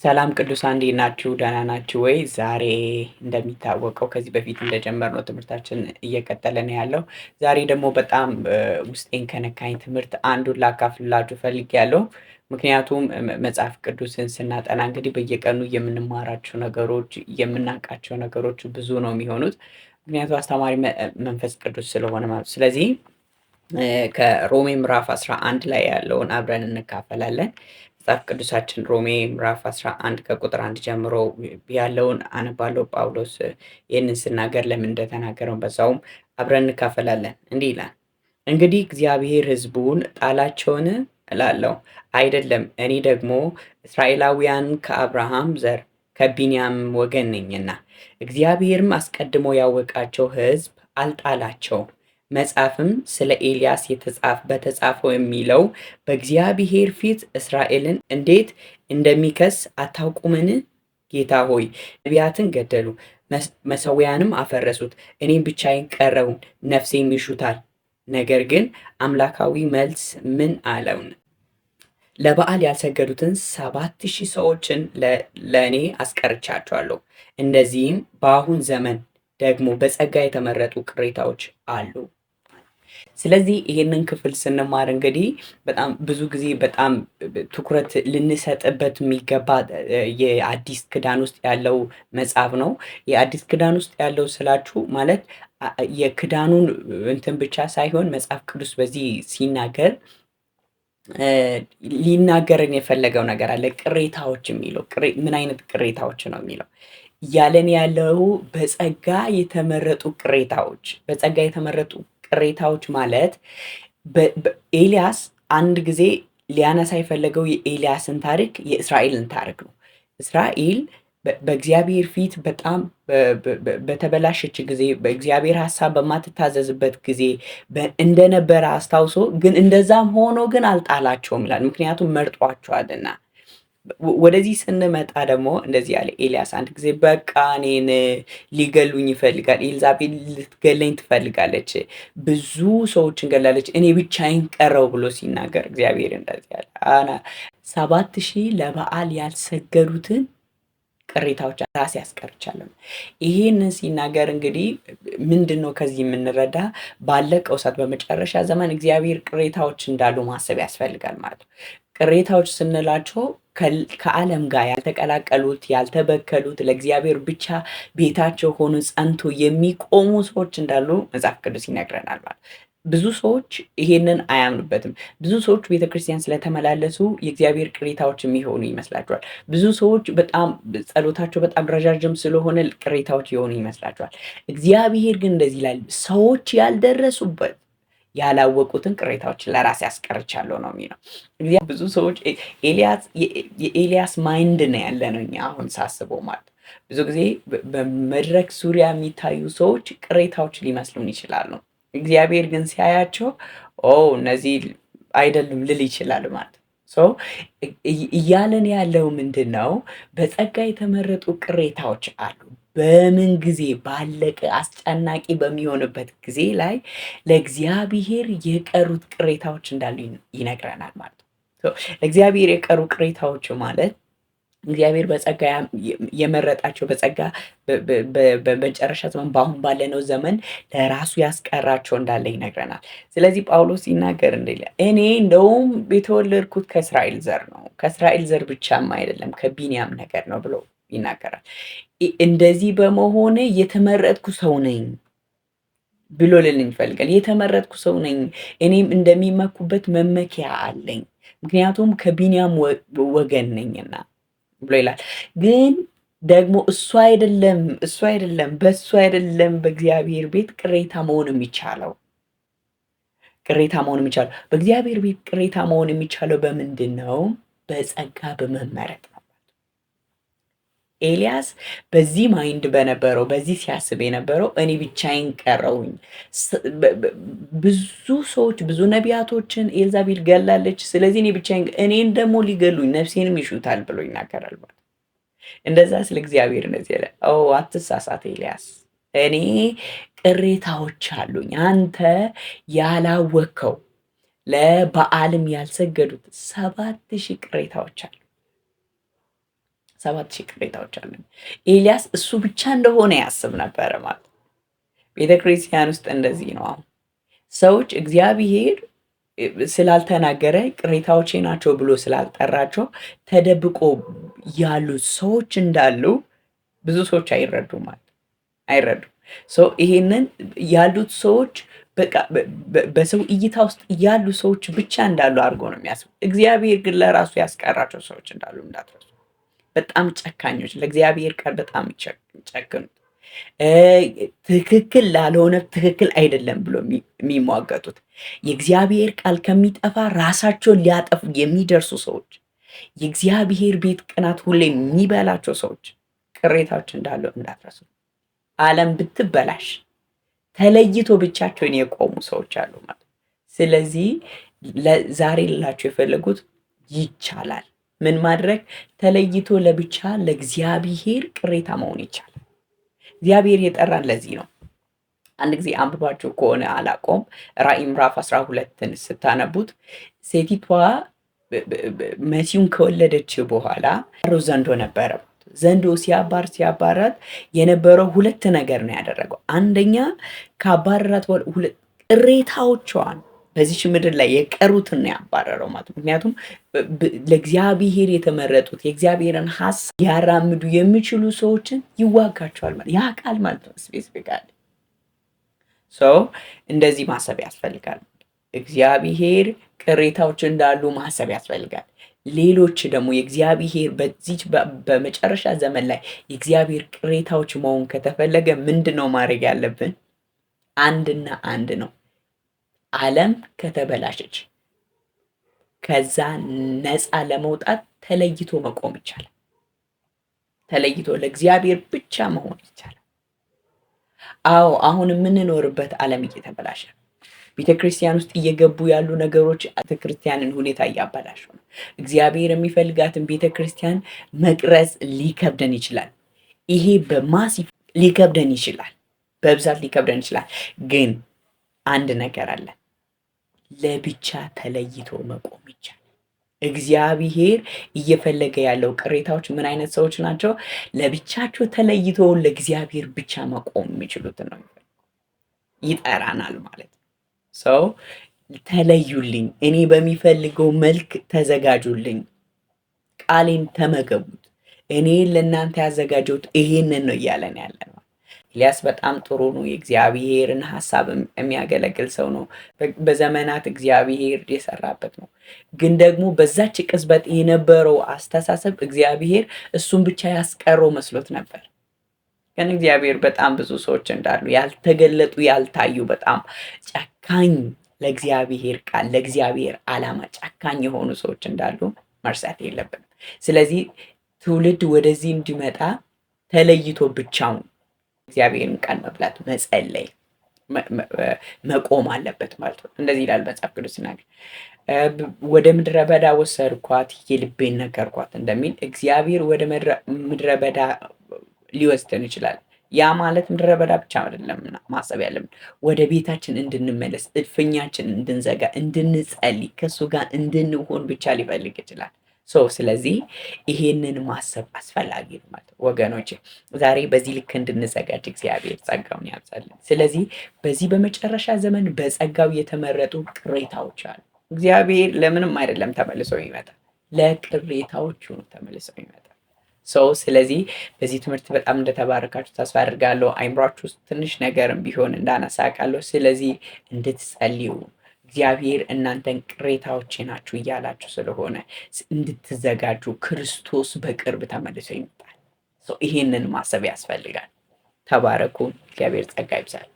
ሰላም ቅዱሳን እንዴት ናችሁ? ደህና ናችሁ ወይ? ዛሬ እንደሚታወቀው ከዚህ በፊት እንደጀመርነው ትምህርታችን እየቀጠለ ነው ያለው። ዛሬ ደግሞ በጣም ውስጤን ከነካኝ ትምህርት አንዱን ላካፍልላችሁ ፈልጌያለሁ። ምክንያቱም መጽሐፍ ቅዱስን ስናጠና እንግዲህ በየቀኑ የምንማራቸው ነገሮች የምናውቃቸው ነገሮች ብዙ ነው የሚሆኑት። ምክንያቱም አስተማሪ መንፈስ ቅዱስ ስለሆነ ማለት። ስለዚህ ከሮሜ ምዕራፍ 11 ላይ ያለውን አብረን እንካፈላለን። መጽሐፍ ቅዱሳችን ሮሜ ምዕራፍ 11 ከቁጥር 1 ጀምሮ ያለውን አነባለሁ። ጳውሎስ ይህንን ስናገር ለምን እንደተናገረው በዛውም አብረን እንካፈላለን። እንዲህ ይላል፣ እንግዲህ እግዚአብሔር ሕዝቡን ጣላቸውን እላለሁ? አይደለም፣ እኔ ደግሞ እስራኤላውያን ከአብርሃም ዘር ከቢንያም ወገን ነኝና። እግዚአብሔርም አስቀድሞ ያወቃቸው ሕዝብ አልጣላቸውም። መጽሐፍም ስለ ኤልያስ በተጻፈው የሚለው በእግዚአብሔር ፊት እስራኤልን እንዴት እንደሚከስ አታውቁምን? ጌታ ሆይ ነቢያትን ገደሉ፣ መሠዊያንም አፈረሱት፣ እኔም ብቻዬን ቀረውን፣ ነፍሴም ይሹታል። ነገር ግን አምላካዊ መልስ ምን አለውን? ለበዓል ያልሰገዱትን 7,000 ሰዎችን ለእኔ አስቀርቻቸዋለሁ። እንደዚህም በአሁን ዘመን ደግሞ በጸጋ የተመረጡ ቅሬታዎች አሉ። ስለዚህ ይሄንን ክፍል ስንማር እንግዲህ በጣም ብዙ ጊዜ በጣም ትኩረት ልንሰጥበት የሚገባ የአዲስ ኪዳን ውስጥ ያለው መጽሐፍ ነው። የአዲስ ኪዳን ውስጥ ያለው ስላችሁ ማለት የኪዳኑን እንትን ብቻ ሳይሆን መጽሐፍ ቅዱስ በዚህ ሲናገር ሊናገርን የፈለገው ነገር አለ። ቅሬታዎች የሚለው ምን አይነት ቅሬታዎች ነው የሚለው እያለን ያለው በጸጋ የተመረጡ ቅሬታዎች። በጸጋ የተመረጡ ቅሬታዎች ማለት ኤልያስ አንድ ጊዜ ሊያነሳ የፈለገው የኤልያስን ታሪክ የእስራኤልን ታሪክ ነው። እስራኤል በእግዚአብሔር ፊት በጣም በተበላሸች ጊዜ በእግዚአብሔር ሐሳብ በማትታዘዝበት ጊዜ እንደነበረ አስታውሶ ግን እንደዛም ሆኖ ግን አልጣላቸውም ይላል። ምክንያቱም መርጧቸዋልና። ወደዚህ ስንመጣ ደግሞ እንደዚህ ያለ ኤልያስ አንድ ጊዜ በቃ እኔን ሊገሉኝ ይፈልጋል፣ ኤልዛቤል ልትገለኝ ትፈልጋለች፣ ብዙ ሰዎችን ገላለች፣ እኔ ብቻዬን ቀረው ብሎ ሲናገር እግዚአብሔር እንደዚህ ያለ 7,000 ለበዓል ያልሰገዱትን ቅሬታዎች ራሴ ያስቀርቻለሁ። ይሄንን ሲናገር እንግዲህ ምንድን ነው ከዚህ የምንረዳ? ባለቀው ሰዓት በመጨረሻ ዘመን እግዚአብሔር ቅሬታዎች እንዳሉ ማሰብ ያስፈልጋል ማለት ነው። ቅሬታዎች ስንላቸው ከዓለም ጋር ያልተቀላቀሉት ያልተበከሉት ለእግዚአብሔር ብቻ ቤታቸው ሆኖ ጸንቶ የሚቆሙ ሰዎች እንዳሉ መጽሐፍ ቅዱስ ይነግረናል ማለት። ብዙ ሰዎች ይሄንን አያምኑበትም። ብዙ ሰዎች ቤተክርስቲያን ስለተመላለሱ የእግዚአብሔር ቅሬታዎች የሚሆኑ ይመስላቸዋል። ብዙ ሰዎች በጣም ጸሎታቸው በጣም ረዣዥም ስለሆነ ቅሬታዎች የሆኑ ይመስላቸዋል። እግዚአብሔር ግን እንደዚህ ይላል፣ ሰዎች ያልደረሱበት ያላወቁትን ቅሬታዎች ለራሴ ያስቀርቻለሁ ነው የሚለው። ብዙ ሰዎች የኤልያስ ማይንድ ነው ያለ ነው እኛ አሁን ሳስበው ማለት ብዙ ጊዜ በመድረክ ዙሪያ የሚታዩ ሰዎች ቅሬታዎች ሊመስሉን ይችላሉ። እግዚአብሔር ግን ሲያያቸው እነዚህ አይደሉም ልል ይችላል ማለት ነው። እያለን ያለው ምንድን ነው? በጸጋ የተመረጡ ቅሬታዎች አሉ። በምን ጊዜ? ባለቀ አስጨናቂ በሚሆንበት ጊዜ ላይ ለእግዚአብሔር የቀሩት ቅሬታዎች እንዳሉ ይነግረናል ማለት ነው። ለእግዚአብሔር የቀሩ ቅሬታዎች ማለት እግዚአብሔር በጸጋ የመረጣቸው በጸጋ በመጨረሻ ዘመን በአሁን ባለነው ዘመን ለራሱ ያስቀራቸው እንዳለ ይነግረናል። ስለዚህ ጳውሎስ ሲናገር እኔ እንደውም የተወለድኩት ከእስራኤል ዘር ነው፣ ከእስራኤል ዘር ብቻም አይደለም ከቢንያም ነገር ነው ብሎ ይናገራል። እንደዚህ በመሆኔ የተመረጥኩ ሰው ነኝ ብሎ ልልኝ ይፈልጋል። የተመረጥኩ ሰው ነኝ፣ እኔም እንደሚመኩበት መመኪያ አለኝ፣ ምክንያቱም ከቢንያም ወገን ነኝና ብሎ ይላል። ግን ደግሞ እሱ አይደለም በእሱ አይደለም በእግዚአብሔር ቤት ቅሬታ መሆን የሚቻለው። በእግዚአብሔር ቤት ቅሬታ መሆን የሚቻለው በምንድን ነው? በጸጋ በመመረጥ ነው። ኤልያስ በዚህ ማይንድ በነበረው በዚህ ሲያስብ የነበረው እኔ ብቻዬን ቀረውኝ፣ ብዙ ሰዎች ብዙ ነቢያቶችን ኤልዛቤል ገላለች፣ ስለዚህ እኔ ብቻዬን እኔን ደግሞ ሊገሉኝ ነፍሴንም ይሹታል ብሎ ይናገራል። እንደዛ ስለ እግዚአብሔር እንደዚህ ያለ አትሳሳት ኤልያስ፣ እኔ ቅሬታዎች አሉኝ፣ አንተ ያላወቅከው ለበዓልም ያልሰገዱት 7,000 ቅሬታዎች አሉ። 7,000 ቅሬታዎች አሉኝ። ኤልያስ እሱ ብቻ እንደሆነ ያስብ ነበረ ማለት። ቤተክርስቲያን ውስጥ እንደዚህ ነው። አሁን ሰዎች እግዚአብሔር ስላልተናገረ ቅሬታዎቼ ናቸው ብሎ ስላልጠራቸው ተደብቆ ያሉት ሰዎች እንዳሉ ብዙ ሰዎች አይረዱም ማለት አይረዱም። ይሄንን ያሉት ሰዎች በቃ በሰው እይታ ውስጥ ያሉ ሰዎች ብቻ እንዳሉ አድርጎ ነው የሚያስቡ። እግዚአብሔር ግን ለራሱ ያስቀራቸው ሰዎች እንዳሉ እንዳትረሱ። በጣም ጨካኞች፣ ለእግዚአብሔር ቃል በጣም ጨክኑት፣ ትክክል ላልሆነ ትክክል አይደለም ብሎ የሚሟገቱት፣ የእግዚአብሔር ቃል ከሚጠፋ ራሳቸውን ሊያጠፉ የሚደርሱ ሰዎች፣ የእግዚአብሔር ቤት ቅናት ሁሌ የሚበላቸው ሰዎች ቅሬታዎች እንዳለው እንዳትረሱ። ዓለም ብትበላሽ ተለይቶ ብቻቸውን የቆሙ ሰዎች አሉ ማለት። ስለዚህ ዛሬ ልላቸው የፈለጉት ይቻላል። ምን ማድረግ? ተለይቶ ለብቻ ለእግዚአብሔር ቅሬታ መሆን ይቻላል። እግዚአብሔር የጠራን ለዚህ ነው። አንድ ጊዜ አንብባችሁ ከሆነ አላቆም ራዕይ ምዕራፍ 12ን ስታነቡት ሴቲቷ መሲሁን ከወለደች በኋላ ዘንዶ ነበረ። ዘንዶ ሲያባራት የነበረው ሁለት ነገር ነው ያደረገው። አንደኛ ካባረራት ቅሬታዎቿን በዚች ምድር ላይ የቀሩትን ነው ያባረረው ማለት። ምክንያቱም ለእግዚአብሔር የተመረጡት የእግዚአብሔርን ሀሳብ ሊያራምዱ የሚችሉ ሰዎችን ይዋጋቸዋል ማለት ያ ቃል ማለት ነው። ስፔሲፊካሊ እንደዚህ ማሰብ ያስፈልጋል። እግዚአብሔር ቅሬታዎች እንዳሉ ማሰብ ያስፈልጋል። ሌሎች ደግሞ የእግዚአብሔር በዚች በመጨረሻ ዘመን ላይ የእግዚአብሔር ቅሬታዎች መሆን ከተፈለገ ምንድን ነው ማድረግ ያለብን? አንድና አንድ ነው። ዓለም ከተበላሸች ከዛ ነፃ ለመውጣት ተለይቶ መቆም ይቻላል። ተለይቶ ለእግዚአብሔር ብቻ መሆን ይቻላል። አዎ አሁን የምንኖርበት ዓለም እየተበላሸ ቤተክርስቲያን ውስጥ እየገቡ ያሉ ነገሮች ቤተክርስቲያንን ሁኔታ እያበላሹ ነው። እግዚአብሔር የሚፈልጋትን ቤተክርስቲያን መቅረጽ ሊከብደን ይችላል። ይሄ በማሲፍ ሊከብደን ይችላል፣ በብዛት ሊከብደን ይችላል። ግን አንድ ነገር አለ፣ ለብቻ ተለይቶ መቆም ይቻላል። እግዚአብሔር እየፈለገ ያለው ቅሬታዎች ምን አይነት ሰዎች ናቸው? ለብቻቸው ተለይቶ ለእግዚአብሔር ብቻ መቆም የሚችሉትን ነው ይጠራናል ማለት ነው። ሰው ተለዩልኝ፣ እኔ በሚፈልገው መልክ ተዘጋጁልኝ፣ ቃሌን ተመገቡት፣ እኔ ለእናንተ ያዘጋጀሁት ይሄንን ነው እያለን ያለ ነው። ኤልያስ በጣም ጥሩ ነው። የእግዚአብሔርን ሀሳብ የሚያገለግል ሰው ነው። በዘመናት እግዚአብሔር የሰራበት ነው። ግን ደግሞ በዛች ቅጽበት የነበረው አስተሳሰብ እግዚአብሔር እሱን ብቻ ያስቀረው መስሎት ነበር። ግን እግዚአብሔር በጣም ብዙ ሰዎች እንዳሉ ያልተገለጡ ያልታዩ በጣም ጨካኝ ለእግዚአብሔር ቃል ለእግዚአብሔር ዓላማ ጨካኝ የሆኑ ሰዎች እንዳሉ መርሳት የለብንም። ስለዚህ ትውልድ ወደዚህ እንዲመጣ ተለይቶ ብቻውን እግዚአብሔርን ቃል መብላት መጸለይ መቆም አለበት ማለት ነው። እንደዚህ ይላል መጽሐፍ ቅዱስ ሲናገር ወደ ምድረ በዳ ወሰድኳት የልቤን ነገርኳት እንደሚል እግዚአብሔር ወደ ምድረ በዳ ሊወስደን ይችላል። ያ ማለት ምድረ በዳ ብቻ አይደለም ማሰብ ያለብን፣ ወደ ቤታችን እንድንመለስ፣ እልፍኛችን እንድንዘጋ፣ እንድንጸልይ፣ ከእሱ ጋር እንድንሆን ብቻ ሊፈልግ ይችላል። ስለዚህ ይሄንን ማሰብ አስፈላጊ ነው ማለት ነው ወገኖች። ዛሬ በዚህ ልክ እንድንዘጋጅ እግዚአብሔር ጸጋውን ያብዛልን። ስለዚህ በዚህ በመጨረሻ ዘመን በጸጋው የተመረጡ ቅሬታዎች አሉ። እግዚአብሔር ለምንም አይደለም ተመልሶ ይመጣል፣ ለቅሬታዎቹ ነው ተመልሶ ይመጣል። ስለዚህ በዚህ ትምህርት በጣም እንደተባረካችሁ ተስፋ አድርጋለሁ። አይምሯችሁ ውስጥ ትንሽ ነገርም ቢሆን እንዳነሳቃለሁ። ስለዚህ እንድትጸልዩ እግዚአብሔር እናንተን ቅሬታዎቼ ናችሁ እያላችሁ ስለሆነ እንድትዘጋጁ ክርስቶስ በቅርብ ተመልሶ ይመጣል። ይሄንን ማሰብ ያስፈልጋል። ተባረኩ። እግዚአብሔር ጸጋ ይብዛል።